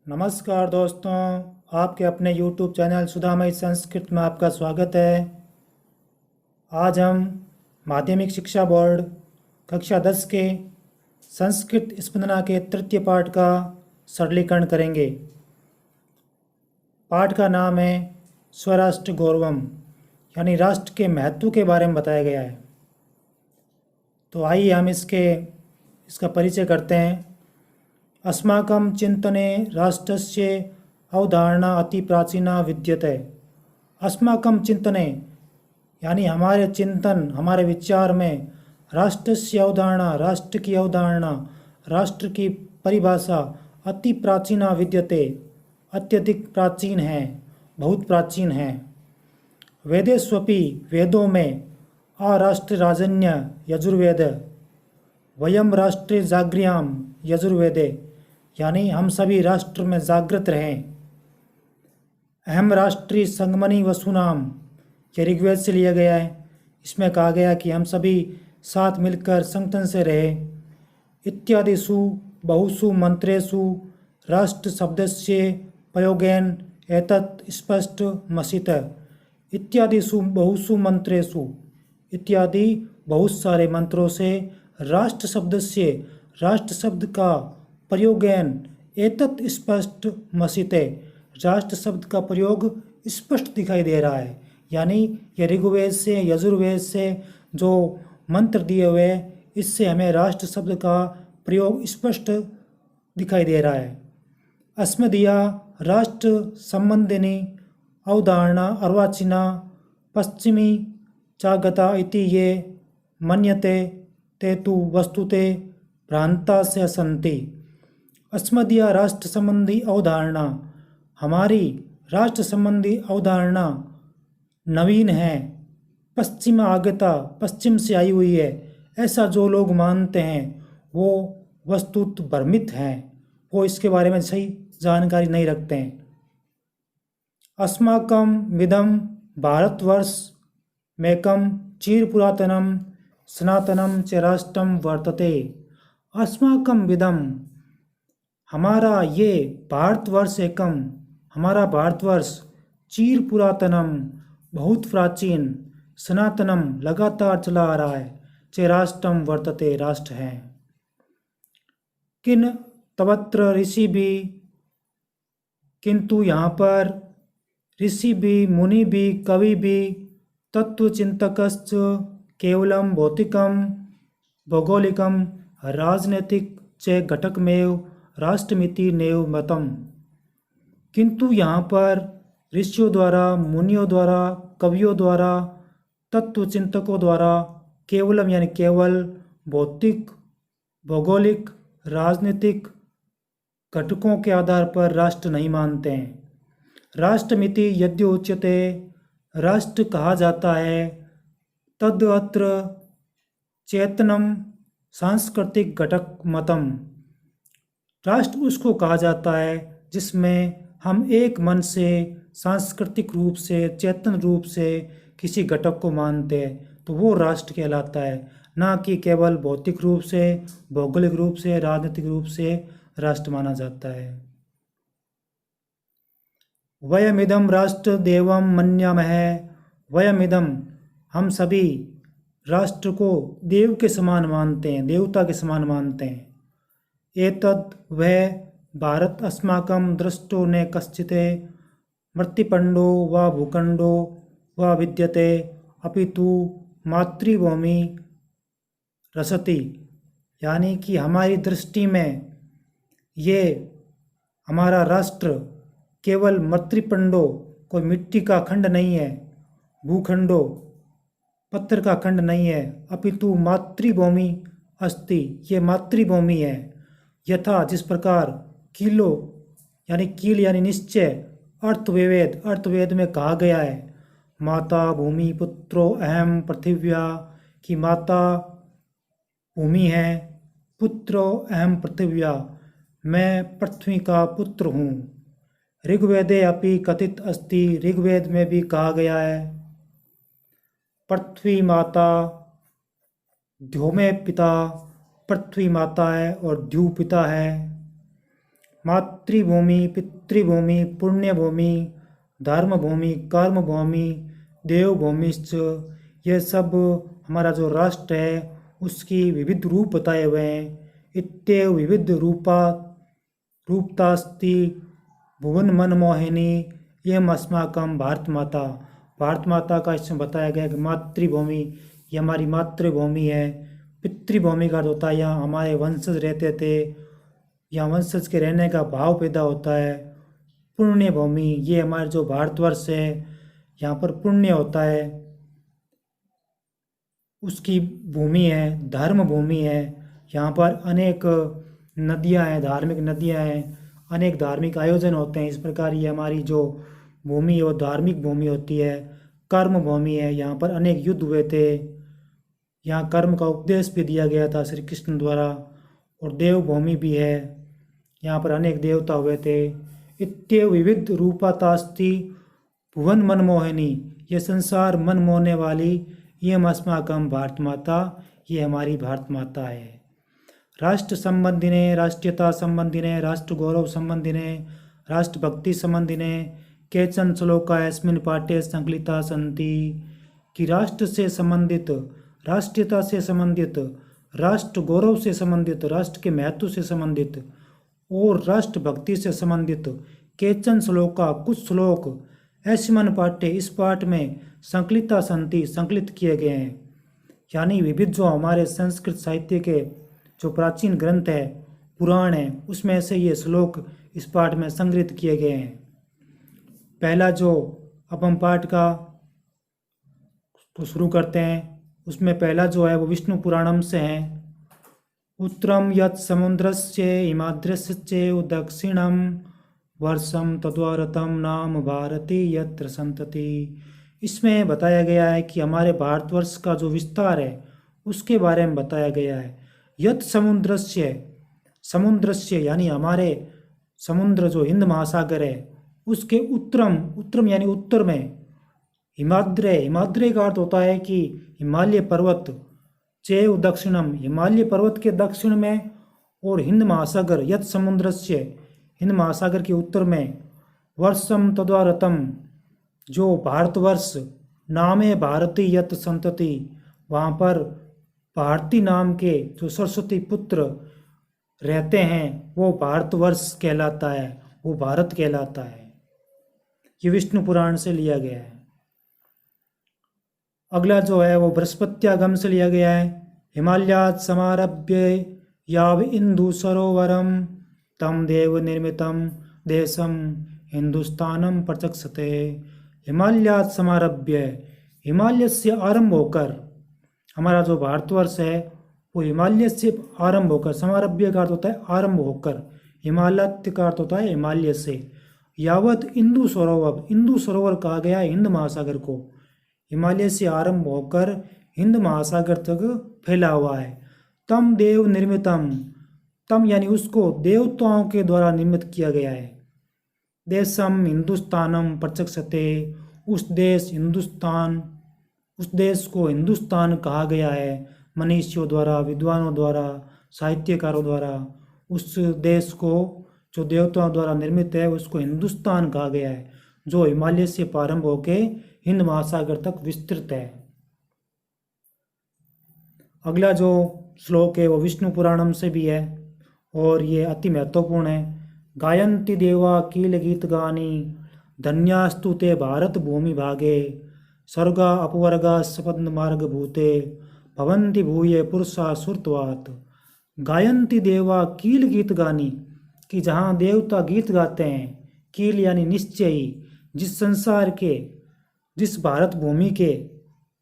नमस्कार दोस्तों, आपके अपने YouTube चैनल सुधामय संस्कृत में आपका स्वागत है। आज हम माध्यमिक शिक्षा बोर्ड कक्षा 10 के संस्कृत स्पंदना के तृतीय पाठ का सरलीकरण करेंगे। पाठ का नाम है स्वराष्ट्र गौरवम, यानी राष्ट्र के महत्व के बारे में बताया गया है। तो आइए हम इसका परिचय करते हैं। अस्माकं चिंतने राष्ट्रस्य अवधारणा अति प्राचीना विद्यते। अस्माकं चिंतने यानी हमारे चिंतन, हमारे विचार में राष्ट्रस्य अवधारणा, राष्ट्र की अवधारणा, राष्ट्र की परिभाषा अति प्राचीना विद्यते, अत्यधिक प्राचीन है, बहुत प्राचीन है। वेदेष्वपि, वेदों में, अराष्ट्र राजन्य यजुर्वेद, वयम राष्ट्रे जागृयाम यजुर्वेदे, यानी हम सभी राष्ट्र में जागृत रहें। अहम राष्ट्रीय संगमनी वसुनाम, ये ऋग्वेद से लिया गया है। इसमें कहा गया कि हम सभी साथ मिलकर संगठन से रहें। इत्यादिषु बहुषु मंत्रेषु राष्ट्र शब्दस्य प्रयोगेन एतत् स्पष्ट मसित। इत्यादिषु बहुषु मंत्रेषु, इत्यादि बहुत सारे मंत्रों से राष्ट्र शब्दस्य, राष्ट्र शब्द का प्रयोगेन एतत् स्पष्ट मसिते, राष्ट्र शब्द का प्रयोग स्पष्ट दिखाई दे रहा है। यानी ये ऋग्वेद से, यजुर्वेद से जो मंत्र दिए हुए, इससे हमें राष्ट्र शब्द का प्रयोग स्पष्ट दिखाई दे रहा है। अस्मदीया राष्ट्र संबंधिनी अवधारणा अर्वाचीना पश्चिमी चागता इति ये मन्यते ते तु वस्तुते भ्रांता से सन्ति। अस्मदीय राष्ट्र संबंधी अवधारणा, हमारी राष्ट्र संबंधी अवधारणा नवीन है। पश्चिम आगता, पश्चिम से आई हुई है, ऐसा जो लोग मानते हैं वो वस्तुत भ्रमित हैं, वो इसके बारे में सही जानकारी नहीं रखते हैं। अस्माकं विदम भारतवर्ष मेकम चिर पुरातनम सनातनम च राष्ट्रम वर्तते। अस्माकं विदम, हमारा ये भारतवर्ष एकम, हमारा भारतवर्ष चिर पुरातनम, बहुत प्राचीन, सनातनम, लगातार चला आ रहा है, च राष्ट्रम वर्तते, राष्ट्र है। किन तवत्र ऋषि भी, किंतु यहाँ पर ऋषि भी, मुनि भी, कवि भी, तत्वचिंतकश्च केवलम भौतिकम भौगोलिकम राजनैतिक च घटकमेव राष्ट्रमिति नेव मतम। किंतु यहाँ पर ऋषियों द्वारा, मुनियों द्वारा, कवियों द्वारा, तत्वचिंतकों द्वारा केवलम यानी केवल, भौतिक, भौगोलिक, राजनीतिक घटकों के आधार पर राष्ट्र नहीं मानते हैं। राष्ट्रमिति यद्य उच्यते, राष्ट्र कहा जाता है, तद अत्र चेतनम सांस्कृतिक घटक मतम, राष्ट्र उसको कहा जाता है जिसमें हम एक मन से, सांस्कृतिक रूप से, चेतन रूप से किसी घटक को मानते हैं, तो वो राष्ट्र कहलाता है, ना कि केवल भौतिक रूप से, भौगोलिक रूप से, राजनीतिक रूप से राष्ट्र माना जाता है। वयमिदम राष्ट्र देवम मन्यामहे, वयमिदम, हम सभी राष्ट्र को देव के समान मानते हैं, देवता के समान मानते हैं। एतद् वह भारत अस्माकं दृष्टो न कश्चिते मृत्तिपंडो व भूखंडो व विद्यते अपितु मातृभूमि रसति, यानी कि हमारी दृष्टि में ये हमारा राष्ट्र केवल मृत्तिपंडो, कोई मिट्टी का खंड नहीं है, भूखंडो, पत्थर का खंड नहीं है, अपितु मातृभूमि अस्ति, ये मातृभूमि है। यथा, जिस प्रकार, कीलो यानी कील यानी निश्चय, अर्थवेद, अर्थवेद में कहा गया है, माता भूमि पुत्रो अहम पृथिव्या, की माता भूमि है, पुत्रो अहम पृथिव्या, मैं पृथ्वी का पुत्र हूँ। ऋग्वेदे अपि कथित अस्ति, ऋग्वेद में भी कहा गया है, पृथ्वी माता द्योमे पिता, पृथ्वी माता है और द्यू पिता है। मातृभूमि, पितृभूमि, पुण्यभूमि, धर्मभूमि, कर्मभूमि, देवभूमिश्च, ये सब हमारा जो राष्ट्र है उसकी विविध रूप बताए हुए हैं। इत्येव विविध रूपतास्ति भुवन मनमोहिनी यम अस्माकं भारत माता। भारत माता का इसमें बताया गया कि मातृभूमि ये हमारी मातृभूमि है। पितृभूमि का होता है यहाँ हमारे वंशज रहते थे, यहाँ वंशज के रहने का भाव पैदा होता है। पुण्य भूमि ये हमारे जो भारतवर्ष है यहाँ पर पुण्य होता है, उसकी भूमि है। धर्म भूमि है, यहाँ पर अनेक नदियाँ हैं, धार्मिक नदियाँ हैं, अनेक धार्मिक आयोजन होते हैं। इस प्रकार ये हमारी जो भूमि है वो धार्मिक भूमि होती है। कर्म भूमि है, यहाँ पर अनेक युद्ध हुए थे, यहाँ कर्म का उपदेश भी दिया गया था श्री कृष्ण द्वारा। और देव भूमि भी है, यहाँ पर अनेक देवता हुए थे। इत्य विविध रूपातास्ति भुवन मनमोहिनी ये संसार मन मोहने वाली ये अस्माकं भारत माता ये हमारी भारत माता है। राष्ट्र संबंधिने, राष्ट्रीयता संबंधिने, राष्ट्र गौरव संबंधिने, राष्ट्रभक्ति संबंधिने केचन श्लोका अस्मिन् पाठे संकलिता सन्ति। कि राष्ट्र से संबंधित, राष्ट्रीयता से संबंधित, राष्ट्र गौरव से संबंधित, राष्ट्र के महत्व से संबंधित और राष्ट्रभक्ति से संबंधित केचन श्लोका कुछ श्लोक अस्मिन् पाठ्य इस पाठ में संकलिता सन्ति संकलित किए गए हैं। यानी विविध जो हमारे संस्कृत साहित्य के जो प्राचीन ग्रंथ है, पुराण है, उसमें से ये श्लोक इस पाठ में संग्रहित किए गए हैं। पहला जो अब हम पाठ का तो शुरू करते हैं, उसमें पहला जो है वो विष्णु पुराणम से है। उत्तरम यत् समुद्रस्य हिमाद्रस्य दक्षिणम वर्षम तद्वारतम नाम भारती यत्र संतति। इसमें बताया गया है कि हमारे भारतवर्ष का जो विस्तार है उसके बारे में बताया गया है। यत् समुद्रस्य, समुद्रस्य यानी हमारे समुद्र जो हिंद महासागर है उसके उत्तरम यानी उत्तर में, हिमाद्रे, हिमाद्रे का अर्थ होता है कि हिमालय पर्वत, चेव दक्षिणम हिमालय पर्वत के दक्षिण में, और हिंद महासागर यत् समुद्रस्य हिंद महासागर के उत्तर में, वर्षम तद्वारतम जो भारतवर्ष, नामे भारती यत् संतति वहाँ पर भारती नाम के जो सरस्वती पुत्र रहते हैं वो भारतवर्ष कहलाता है, वो भारत कहलाता है। ये विष्णु पुराण से लिया गया है। अगला जो है वो बृहस्पत्यागम से लिया गया है। हिमालयात् समारभ्य याव इंदु सरोवरम तम देव निर्मितम देशम हिंदुस्तानम प्रचक्षते। हिमालयात् समारभ्य, हिमालय से आरंभ होकर, हमारा जो भारतवर्ष है वो हिमालय से आरंभ होकर, समारभ्य का अर्थ होता है आरंभ होकर, हिमालय का अर्थ होता है हिमालय से, यावत इंदु सरोवर, इंदु सरोवर कहा गया है हिंद महासागर को, हिमालय से आरंभ होकर हिंद महासागर तक फैला हुआ है। तम देव निर्मितम, तम यानी उसको देवताओं के द्वारा निर्मित किया गया है। देशम हिंदुस्तानम प्रचक्षते, उस देश हिंदुस्तान, उस देश को हिंदुस्तान कहा गया है मनीषियों द्वारा, विद्वानों द्वारा, साहित्यकारों द्वारा। उस देश को जो देवताओं द्वारा निर्मित है उसको हिंदुस्तान कहा गया है, जो हिमालय से प्रारंभ होकर हिंद महासागर तक विस्तृत है। अगला जो श्लोक है वो विष्णु पुराणम से भी है और ये अति महत्वपूर्ण है। गायन्ति देवा कील गीत गानी धन्यास्तु ते भारत भूमि भागे स्वर्गा अपवर्गा सपद्म मार्ग भूते भवन्ति भूये पुरुषा सुरत्वात्। गायन्ति देवा कील गीत गानी, कि जहाँ देवता गीत गाते हैं, कील यानी निश्चय ही, जिस संसार के, जिस भारत भूमि के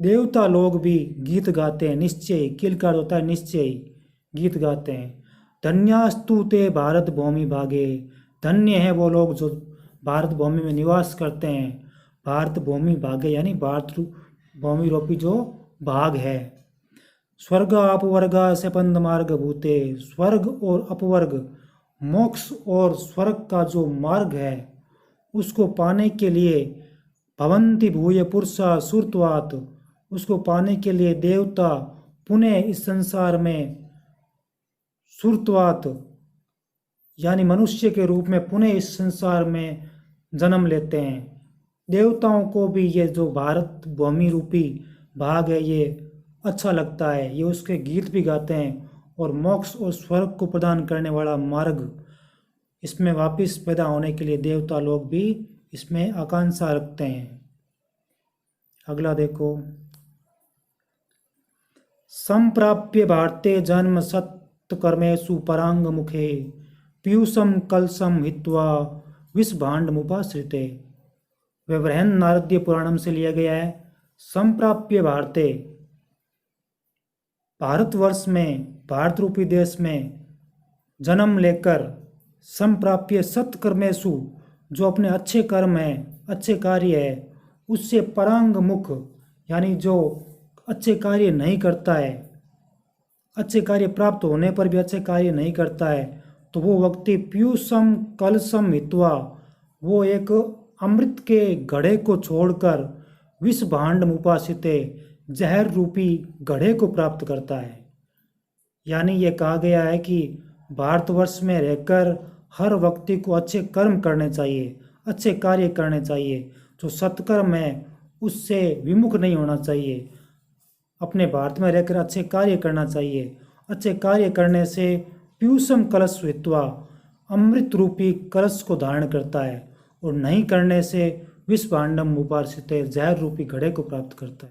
देवता लोग भी गीत गाते हैं, निश्चय, कील का होता है निश्चय, गीत गाते हैं। धन्यास्तु ते भारत भूमि भागे, धन्य है वो लोग जो भारत भूमि में निवास करते हैं। भारत भूमि भागे यानी भारत भूमि रूपी जो भाग है। स्वर्ग अपवर्गा सेपंद मार्ग भूते, स्वर्ग और अपवर्ग, मोक्ष और स्वर्ग का जो मार्ग है उसको पाने के लिए भवन्ति भूय पुरुषा सुरत्वात्, उसको पाने के लिए देवता पुनः इस संसार में सुरत्वात् यानी मनुष्य के रूप में पुनः इस संसार में जन्म लेते हैं। देवताओं को भी ये जो भारत भूमि रूपी भाग है ये अच्छा लगता है, ये उसके गीत भी गाते हैं और मोक्ष और स्वर्ग को प्रदान करने वाला मार्ग इसमें वापस पैदा होने के लिए देवता लोग भी इसमें आकांक्षा रखते हैं। अगला देखो, संप्राप्य भारते जन्म सत्कर्मेषु परांग मुखे पीयूषम कलशम हित्वा विषभाण्ड मुपाश्रिते। व्यवहन नारदीय पुराणम से लिया गया है। संप्राप्य भारते, भारतवर्ष में, भारत रूपी देश में जन्म लेकर, संप्राप्य सत्कर्मेषु, जो अपने अच्छे कर्म हैं, अच्छे कार्य है, उससे परांग मुख, यानी जो अच्छे कार्य नहीं करता है, अच्छे कार्य प्राप्त होने पर भी अच्छे कार्य नहीं करता है, तो वो व्यक्ति पीयूषम कलशम हित्वा, वो एक अमृत के घड़े को छोड़कर विषभाण्ड मुपाश्रिते, जहर रूपी घड़े को प्राप्त करता है। यानी ये कहा गया है कि भारतवर्ष में रहकर हर व्यक्ति को अच्छे कर्म करने चाहिए, अच्छे कार्य करने चाहिए, जो सत्कर्म है उससे विमुख नहीं होना चाहिए। अपने भारत में रहकर अच्छे कार्य करना चाहिए। अच्छे कार्य करने से पीयूषम कलश हित्वा, अमृत रूपी कलश को धारण करता है, और नहीं करने से विषभाण्डम मुपाश्रिते, जहर रूपी घड़े को प्राप्त करता है।